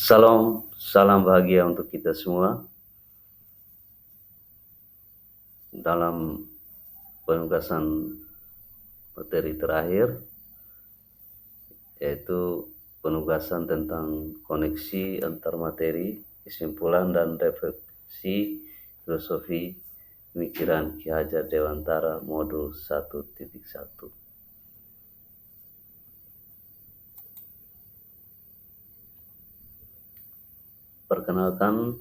Salam bahagia untuk kita semua. Dalam penugasan materi terakhir, yaitu penugasan tentang koneksi antar materi, kesimpulan dan refleksi filosofi pemikiran Ki Hajar Dewantara modul 1.1. Perkenalkan,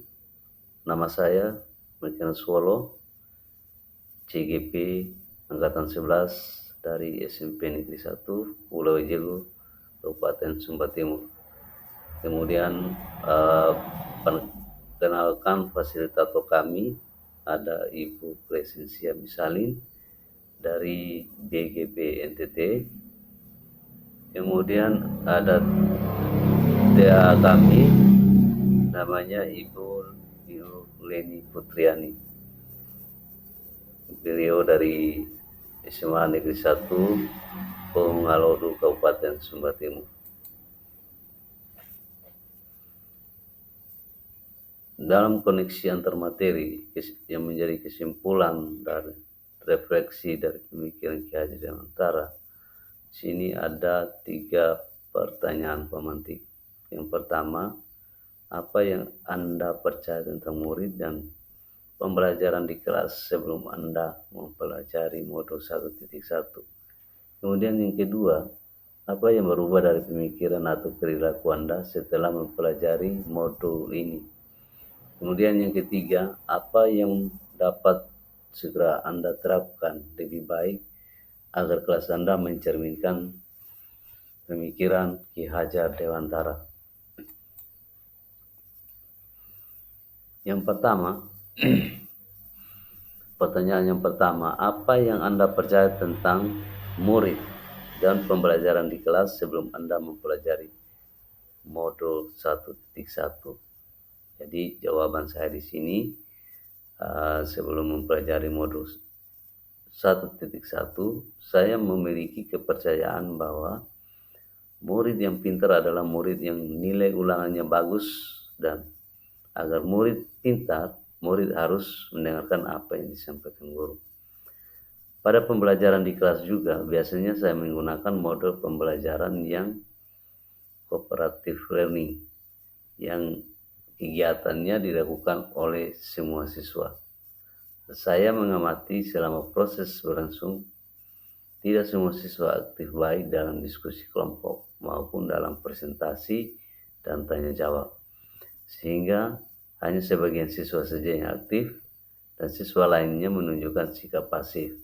nama saya Mekana Swolo, CGP Angkatan 11 dari SMP Negeri 1 Pulau Ejelu, Kabupaten Sumba Timur. Kemudian perkenalkan fasilitator kami, ada Ibu Crescencia Misalin dari BGP NTT. Kemudian ada TA kami, namanya Ibu Leni Putriani. Beliau dari SMA Negeri 1 Pengalodu, Kabupaten Sumba Timur. Dalam koneksi antar materi yang menjadi kesimpulan dari refleksi dari pemikiran Ki Hajar Dewantara, sini ada 3 pertanyaan pemantik. Yang pertama, apa yang Anda percaya tentang murid dan pembelajaran di kelas sebelum Anda mempelajari modul 1.1? Kemudian yang kedua, apa yang berubah dari pemikiran atau perilaku Anda setelah mempelajari modul ini? Kemudian yang ketiga, apa yang dapat segera Anda terapkan lebih baik agar kelas Anda mencerminkan pemikiran Ki Hajar Dewantara? Yang pertama, pertanyaan yang pertama, apa yang Anda percaya tentang murid dan pembelajaran di kelas sebelum Anda mempelajari modul 1.1? Jadi jawaban saya di sini, sebelum mempelajari modul 1.1, saya memiliki kepercayaan bahwa murid yang pintar adalah murid yang nilai ulangannya bagus, dan agar murid pintar, murid harus mendengarkan apa yang disampaikan guru. Pada pembelajaran di kelas juga, biasanya saya menggunakan model pembelajaran yang cooperative learning, yang kegiatannya dilakukan oleh semua siswa. Saya mengamati selama proses berlangsung, tidak semua siswa aktif baik dalam diskusi kelompok maupun dalam presentasi dan tanya jawab, sehingga hanya sebagian siswa saja yang aktif dan siswa lainnya menunjukkan sikap pasif.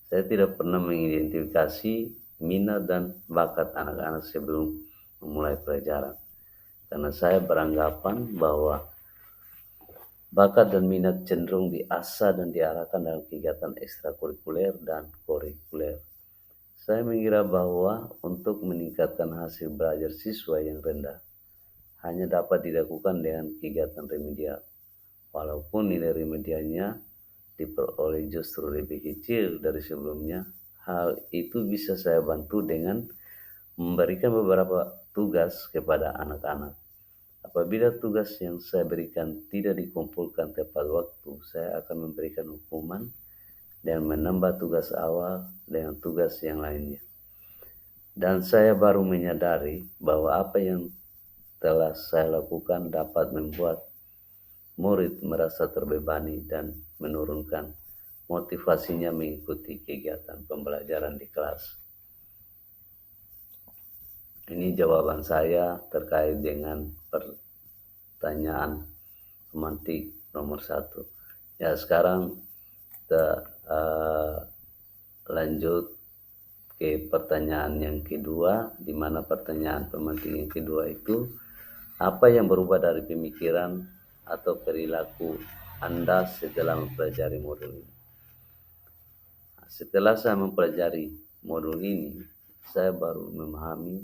Saya tidak pernah mengidentifikasi minat dan bakat anak-anak sebelum memulai pelajaran, karena saya beranggapan bahwa bakat dan minat cenderung diasah dan diarahkan dalam kegiatan ekstrakurikuler dan kurikuler. Saya mengira bahwa untuk meningkatkan hasil belajar siswa yang rendah hanya dapat dilakukan dengan kegiatan remedial, walaupun nilai remedialnya diperoleh justru lebih kecil dari sebelumnya. Hal itu bisa saya bantu dengan memberikan beberapa tugas kepada anak-anak. Apabila tugas yang saya berikan tidak dikumpulkan tepat waktu, saya akan memberikan hukuman dan menambah tugas awal dengan tugas yang lainnya. Dan saya baru menyadari bahwa apa yang telah saya lakukan dapat membuat murid merasa terbebani dan menurunkan motivasinya mengikuti kegiatan pembelajaran di kelas. Ini jawaban saya terkait dengan pertanyaan pemantik nomor 1. Ya, sekarang kita lanjut ke pertanyaan yang kedua, di mana pertanyaan pemantik yang kedua itu, apa yang berubah dari pemikiran atau perilaku Anda setelah mempelajari modul ini? Setelah saya mempelajari modul ini, saya baru memahami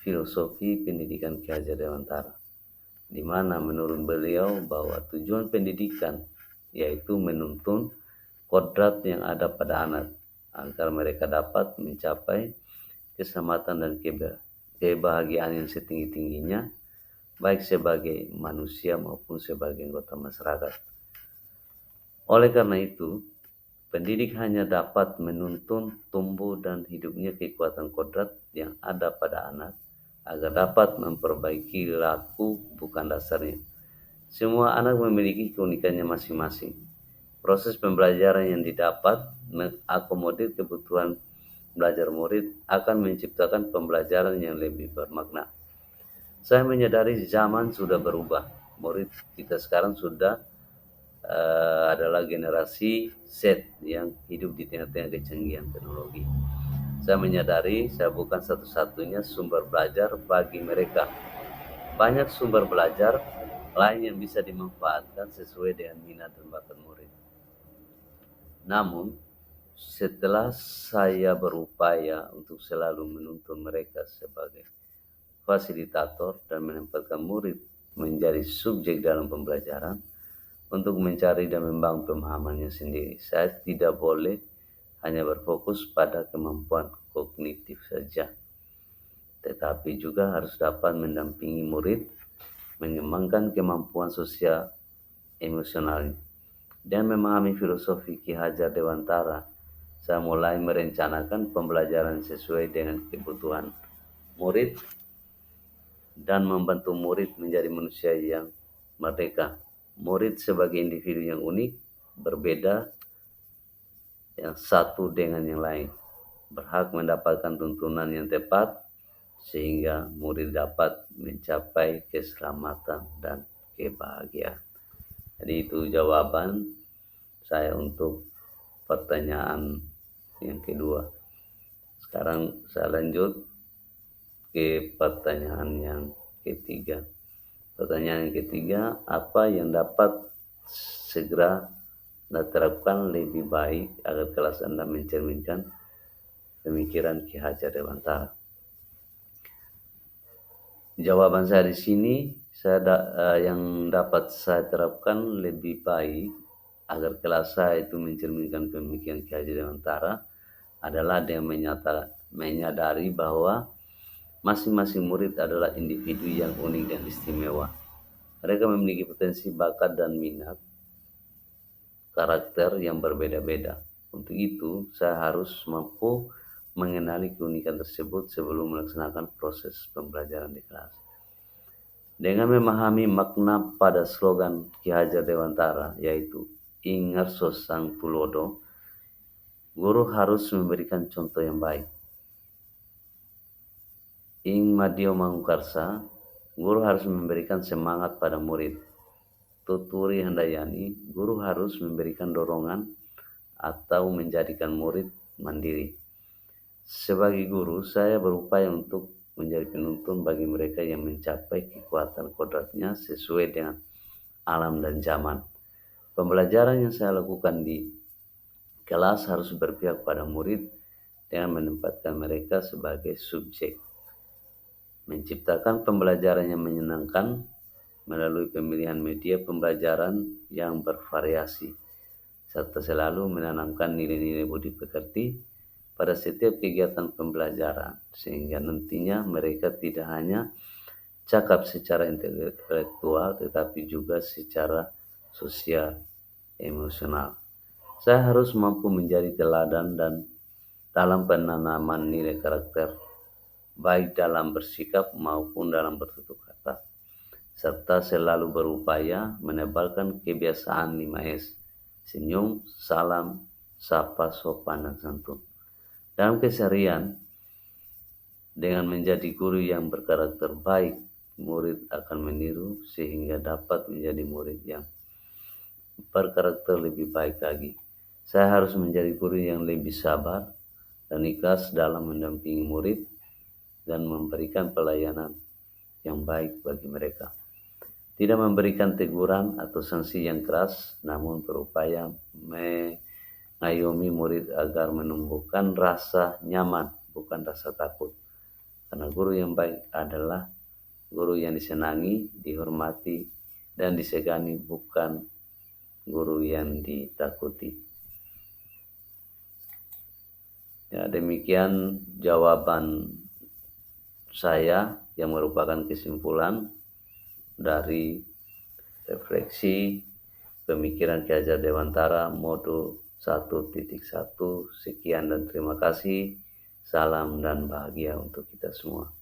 filosofi pendidikan Ki Hajar Dewantara, di mana menurut beliau bahwa tujuan pendidikan yaitu menuntun kodrat yang ada pada anak agar mereka dapat mencapai keselamatan dan kebahagiaan yang setinggi-tingginya baik sebagai manusia maupun sebagai anggota masyarakat. Oleh karena itu, pendidik hanya dapat menuntun tumbuh dan hidupnya kekuatan kodrat yang ada pada anak agar dapat memperbaiki laku bukan dasarnya. Semua anak memiliki keunikannya masing-masing. Proses pembelajaran yang didapat mengakomodir kebutuhan belajar murid akan menciptakan pembelajaran yang lebih bermakna. Saya menyadari zaman sudah berubah. Murid kita sekarang sudah adalah generasi Z yang hidup di tengah-tengah kecanggihan teknologi. Saya menyadari saya bukan satu-satunya sumber belajar bagi mereka. Banyak sumber belajar lain yang bisa dimanfaatkan sesuai dengan minat dan bakat murid. Namun, setelah saya berupaya untuk selalu menuntun mereka sebagai fasilitator dan menempatkan murid menjadi subjek dalam pembelajaran untuk mencari dan membangun pemahamannya sendiri, saya tidak boleh hanya berfokus pada kemampuan kognitif saja, tetapi juga harus dapat mendampingi murid mengembangkan kemampuan sosial emosional dan memahami filosofi Ki Hajar Dewantara. Saya mulai merencanakan pembelajaran sesuai dengan kebutuhan murid dan membantu murid menjadi manusia yang merdeka. Murid sebagai individu yang unik, berbeda, yang satu dengan yang lain, berhak mendapatkan tuntunan yang tepat sehingga murid dapat mencapai keselamatan dan kebahagiaan. Jadi itu jawaban saya untuk pertanyaan yang kedua. Sekarang saya lanjut ke pertanyaan yang ketiga. Pertanyaan yang ketiga, apa yang dapat segera diterapkan lebih baik agar kelas Anda mencerminkan pemikiran Ki Hajar Dewantara? Jawaban saya di sini, yang dapat saya terapkan lebih baik agar kelas saya itu mencerminkan pemikiran Ki Hajar Dewantara adalah dengan menyadari bahwa masing-masing murid adalah individu yang unik dan istimewa. Mereka memiliki potensi, bakat, dan minat karakter yang berbeda-beda. Untuk itu, saya harus mampu mengenali keunikan tersebut sebelum melaksanakan proses pembelajaran di kelas. Dengan memahami makna pada slogan Ki Hajar Dewantara, yaitu Ingarso Sang Tulodo, guru harus memberikan contoh yang baik. Ing Madio Mangkarsa, guru harus memberikan semangat pada murid. Tuturi Handayani, guru harus memberikan dorongan atau menjadikan murid mandiri. Sebagai guru, saya berupaya untuk menjadi penuntun bagi mereka yang mencapai kekuatan kodratnya sesuai dengan alam dan zaman. Pembelajaran yang saya lakukan di kelas harus berpihak pada murid dengan menempatkan mereka sebagai subjek. Menciptakan pembelajaran yang menyenangkan melalui pemilihan media pembelajaran yang bervariasi, serta selalu menanamkan nilai-nilai budi pekerti pada setiap kegiatan pembelajaran, sehingga nantinya mereka tidak hanya cakap secara intelektual, tetapi juga secara sosial, emosional. Saya harus mampu menjadi teladan dan dalam penanaman nilai karakter, baik dalam bersikap maupun dalam bertutur kata, serta selalu berupaya menebalkan kebiasaan 5S, senyum, salam, sapa, sopan, dan santun. Dalam keseharian, dengan menjadi guru yang berkarakter baik, murid akan meniru sehingga dapat menjadi murid yang berkarakter lebih baik lagi. Saya harus menjadi guru yang lebih sabar dan ikhlas dalam mendampingi murid dan memberikan pelayanan yang baik bagi mereka. Tidak memberikan teguran atau sanksi yang keras, namun berupaya mengayomi murid agar menumbuhkan rasa nyaman, bukan rasa takut. Karena guru yang baik adalah guru yang disenangi, dihormati, dan disegani, bukan guru yang ditakuti. Ya, demikian jawaban saya yang merupakan kesimpulan dari refleksi pemikiran Ki Hajar Dewantara Modul 1.1. Sekian dan terima kasih. Salam dan bahagia untuk kita semua.